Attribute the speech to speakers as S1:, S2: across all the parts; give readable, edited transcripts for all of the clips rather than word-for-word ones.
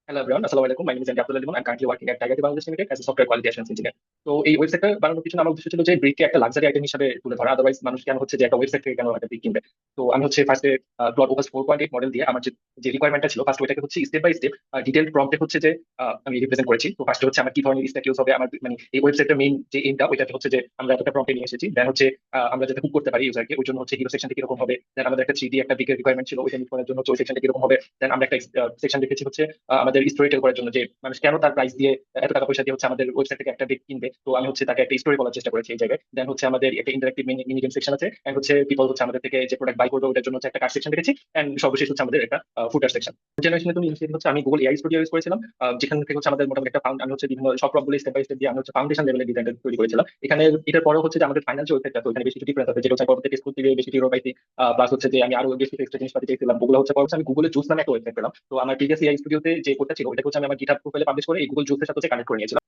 S1: Hello everyone, আসসালামু আলাইকুম। My name is Abdul Alim. I currently working at tiger Bangladesh limited as a software quality assurance engineer. তো এই ওয়েবসাইটটা বানানোর পিছনে আমার উদ্দেশ্য ছিল যে ব্রিককে একটা লাক্সারি আইটেম হিসেবে তুলে ধরা। আদারওয়াইজ মানুষ কেন হচ্ছে যে একটা ওয়েবসাইট থেকে কেন একটা ব্রিক কিনবে। তো আমি হচ্ছে ফার্স্টে ক্লড ওপাস 4.8 মডেল দিয়ে আমার যে যে রিকোয়ারমেন্টটা ছিল, ফার্স্ট ওইটাকে হচ্ছে স্টেপ বাই স্টেপ ডিটেইলড প্রম্পটে হচ্ছে যে আমি রিপ্রেজেন্ট করেছি। তো ফার্স্টে হচ্ছে আমার কি ধরনের স্ট্যাক ইউজ হবে, আমার মানে এই ওয়েবসাইটের মেইন যে এইমটা ওইটাতে হচ্ছে যে আমরা এতটা প্রম্পটে নিয়ে এসেছি। দেন হচ্ছে আমরা যাতে হুক করতে পারি ইউজারকে, ওই জন্য হচ্ছে হিরো সেকশনটা কিরকম হবে। দেন আমাদের একটা 3D একটা ব্রিকের রিকোয়ারমেন্ট ছিল, ওইটা মিট করার জন্য হচ্ছে ওই সেকশনটা কিরকম হবে। দেন আমরা একটা সেকশন রেখেছি হচ্ছে আমাদের স্টোরি টেল করার জন্য, যে মানুষ কেন তার প্রাইস দিয়ে এত টাকা পয়সা দিয়ে হচ্ছে আমাদের ওয়েবসাইট থেকে একটা ব্রিক কিনবে। তো আমি হচ্ছে তাকে একটা স্টোরি বলার চেষ্টা করেছি এই জায়গায়। দেন হচ্ছে আমাদের একটা ইন্টারেক্টিভ মিনি গেম সেকশন আছে, এন্ড হচ্ছে পিপল হচ্ছে আমাদের থেকে যে প্রোডাক্ট বাই করবে ওটার জন্য হচ্ছে একটা কার্ড সেকশন রেখেছি। এন্ড সর্বশেষ হচ্ছে আমাদের একটা ফুটার সেকশন। জেনারেশনে তুমি ইনিশিয়েটিভ হচ্ছে আমি গুগল এআই স্টুডিও ইউজ করেছিলাম, যেখান থেকে হচ্ছে আমাদের মোটামুটি একটা ফাউন্ড আমি হচ্ছে বিভিন্ন সব প্রবগুলো স্টেপ বাই স্টেপ দিয়ে আমি হচ্ছে ফাউন্ডেশন লেভেলের ডিজাইনটা তৈরি করেছিলাম। এখানে এটার পরেও হচ্ছে যে আমাদের ফাইনাল যে ওয়েবসাইটটা, তো এখানে বেশি কিছু ডিফারেন্স আছে, যেটা হচ্ছে পরবর্তী টেস্ট করতে গিয়ে বেশি টিরো পাইছি। প্লাস হচ্ছে যে আমি আরো বেশি এক্সট্রা জিনিসপাতি চেয়েছিলাম, ওগুলো হচ্ছে পরে আমি গুগলে জুস নামে একটা ওয়েবসাইট পেলাম। তো আমার প্রিভিয়াস এআই স্টুডিওতে যে কোডটা ছিল ওইটা হচ্ছে আমি আমার গিটহাব প্রোফাইলে পাবলিশ করে এই গুগল জুসের সাথে কানেক্ট করে নিয়েছিলাম।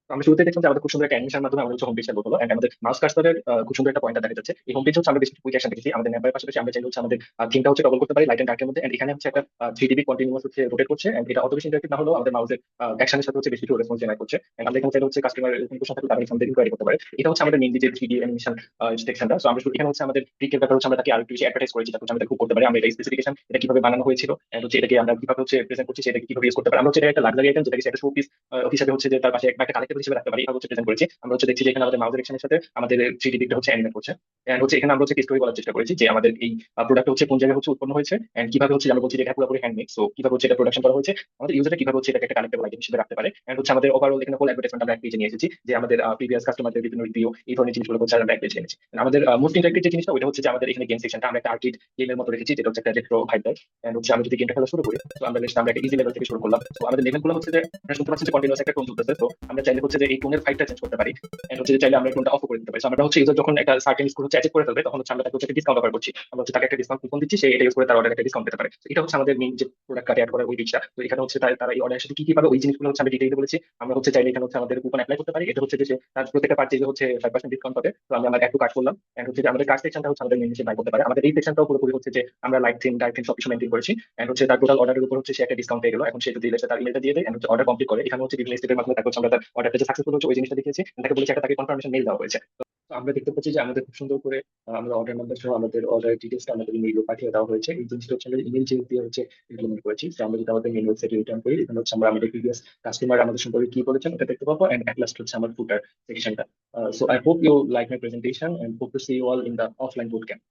S1: তো আমরা শুরুতে দেখলাম যে আমাদের খুব সুন্দর একটা অ্যানিমেশনের মাধ্যমে আমাদের হচ্ছে হোম পেজটা লোড হলো, এন্ড আমাদের মাউস কার্সরের খুব সুন্দর একটা পয়েন্টার দেখা যাচ্ছে। এই হোম পেজ হচ্ছে আমরা বেশ কুইক অ্যাকশন দেখেছি আমাদের ম্যাপের পাশাপাশি আমরা চাইলে হচ্ছে আমাদের থিমটা হচ্ছে টগল করতে পারি লাইট এন্ড ডার্কের মধ্যে। এন্ড এখানে হচ্ছে একটা 3 ডিবি কন্টিনিউয়াস হচ্ছে রোটেট করছে, এন্ড এটা অত বেশি ইন্টারেক্টিভ না হলেও আমাদের মাউসের অ্যাকশনের সাথে হচ্ছে বেশি কিছু রেসপন্স জেনারেট করছে। এন্ড আমরা এখানে চাইলে হচ্ছে কাস্টমার কোনো কোশ্চেন থাকলে তারা এখান থেকে ইনকোয়ারি করতে পারে। এটা হচ্ছে আমাদের মেইনলি যে 3D অ্যানিমেশন সেকশনটা। সো আমরা এখানে হচ্ছে আমাদের ট্রিকের ব্যাপারে হচ্ছে আমরা তাকে আরো একটু বেশি অ্যাডভার্টাইজ করেছি, যাতে হচ্ছে আমরা খুব করতে পারি আমরা এটা স্পেসিফিকেশন এটা কিভাবে বানানো হয়েছিল, এন্ড হচ্ছে এটাকে আমরা কিভাবে হচ্ছে প্রেজেন্ট করছি সেটাকে কিভাবে ইউজ করতে পারি। আমরা হচ্ছে এটা একটা লাক্সারি আইটেম যেটাকে সেটা শো পিস হিসাবে হচ্ছে যে তার পাশে একটা কালেক্টেবল হিসেবে রাখতে পারি, এভাবে হচ্ছে প্রেজেন্ট করেছি। আমরা হচ্ছে দেখছি যে এখানে আমাদের মাউস ডিরেকশনের সাথে আমাদের 3D দিকটা হচ্ছে অ্যানিমেট করছে। এন্ড হচ্ছে এখানে আমরা হচ্ছে স্টোরি বলার চেষ্টা করেছি যে আমাদের এই প্রোডাক্ট হচ্ছে কোন জায়গায় হচ্ছে উৎপন্ন হয়েছে, এন্ড কিভাবে হচ্ছে আমরা বলছি যে এটা পুরোপুরি হ্যান্ডমেড, সো কিভাবে হচ্ছে এটা প্রোডাকশন করা হয়েছে, আমাদের ইউজারটা কিভাবে হচ্ছে এটাকে একটা কালেক্টেবল আইটেম হিসেবে রাখতে পারে। এন্ড হচ্ছে আমাদের ওভারঅল এখানে ফুল অ্যাডভার্টাইজমেন্ট আমরা এক পেজে নিয়ে এসেছি, যে আমাদের প্রিভিয়াস কাস্টমারদের বিভিন্ন রিভিউ এই ধরনের জিনিসগুলো হচ্ছে আমরা এক পেজে এনেছি। And আমাদের মোস্ট ইন্টারেক্টিভ যে জিনিসটা ওইটা হচ্ছে যে আমাদের এখানে গেম সেকশনটা আমরা একটা আর্কেড গেমের মতো রেখেছি, যেটা হচ্ছে একটা রেট্রো ভাইব দেয়। এন্ড হচ্ছে আমরা যদি গেমটা খেলা শুরু করি, তো আমরা একটা ইজি লেভেল থেকে শুরু করলাম। তো আমাদের লেভেলগুলো হচ্ছে যে আমরা শুনতে পাচ্ছি যে কন্টিনিউয়াস একটা টোন চলতেছে, তো আমরা চাইলে হচ্ছে যে এই টোনের ফাইটটা চেঞ্জ করতে পারি। এন্ড হচ্ছে যে চাইলে আমরা টোনটা অফ করে দিতে পারি। So আমরা হচ্ছে ইউজার যখন একটা সার্টেন স্কোর হচ্ছে অ্যাচিভ করে ফেলবে, তখন হচ্ছে আমরা তাকে হচ্ছে ডিসকাউন্ট অফার করছি, আমরা হচ্ছে তাকে একটা ডিসকাউন্ট কুপন দিচ্ছি, সে এটা ইউজ করে তার অর্ডার একটা ডিসকাউন্ট পেতে পারে। So এটা হচ্ছে আমাদের মেইন যে প্রোডাক্ট কার্ড অ্যাড করার ওই দিকটা। তো এখানে হচ্ছে তারা এই অর্ডারের সাথে কি কি পাবে ওই জিনিসগুলো হচ্ছে আমি ডিটেইলে বলেছি। আমরা হচ্ছে চাইলে এখানে হচ্ছে আমাদের কুপন অ্যাপ্লাই করতে পারি, এটা হচ্ছে যে তার প্রত্যেকটা পার্চেজে হচ্ছে 5% ডিসকাউন্ট পাবে। তো আমি আমার অ্যাড টু কার্ট করলাম, এন্ড হচ্ছে যে আমাদের কার্ড সেকশনটা হচ্ছে আমাদের মেইন হিসেবে বাই করতে পারে। আমাদের এই সেকশনটাও পুরোপুরি হচ্ছে যে আমরা লাইট থিম ডার্ক থিম সবকিছু মেনটেন করেছি। এন্ড হচ্ছে তার টোটাল অর্ডারের উপর হচ্ছে সে একটা ডিসকাউন্ট পেয়ে গেল। এখন সে যদি এসে তার ইমেলটা দিয়ে দেয় এন্ড হচ্ছে অর্ডার কমপ্লিট করে, এখানে হচ্ছে বিভিন্ন স্টেপের মাধ্যমে তাকে হচ্ছে আমরা তার অর্ডারটা যে সাকসেসফুল হচ্ছে ওই জিনিসটা দেখিয়েছি, তাকে বলেছি একটা তাকে কনফার্মেশন মেল দেওয়া হয়েছে। তো আমরা দেখতে পাচ্ছি যে আমাদের খুব সুন্দর করে আমরা অর্ডার নাম্বার সহ আমাদের অর্ডার ডিটেলসটা আমাদের ইমেইলে পাঠিয়ে দেওয়া হয়েছে। এই জিনিসটা হচ্ছে আমরা ইমেল চেঞ্জ দিয়ে হচ্ছে ইমপ্লিমেন্ট করেছি। তো আমরা যদি আমাদের মেন ওয়েবসাইটে রিটার্ন করি, এখানে হচ্ছে আমরা আমাদের প্রিভিয়াস কাস্টমার আমাদের সম্পর্কে কি বলেছেন ওটা দেখতে পাবো, এন্ড এট লাস্ট হচ্ছে আমার ফুটার সেকশনটা। So I hope you like my presentation and hope to see you all in the offline boot camp.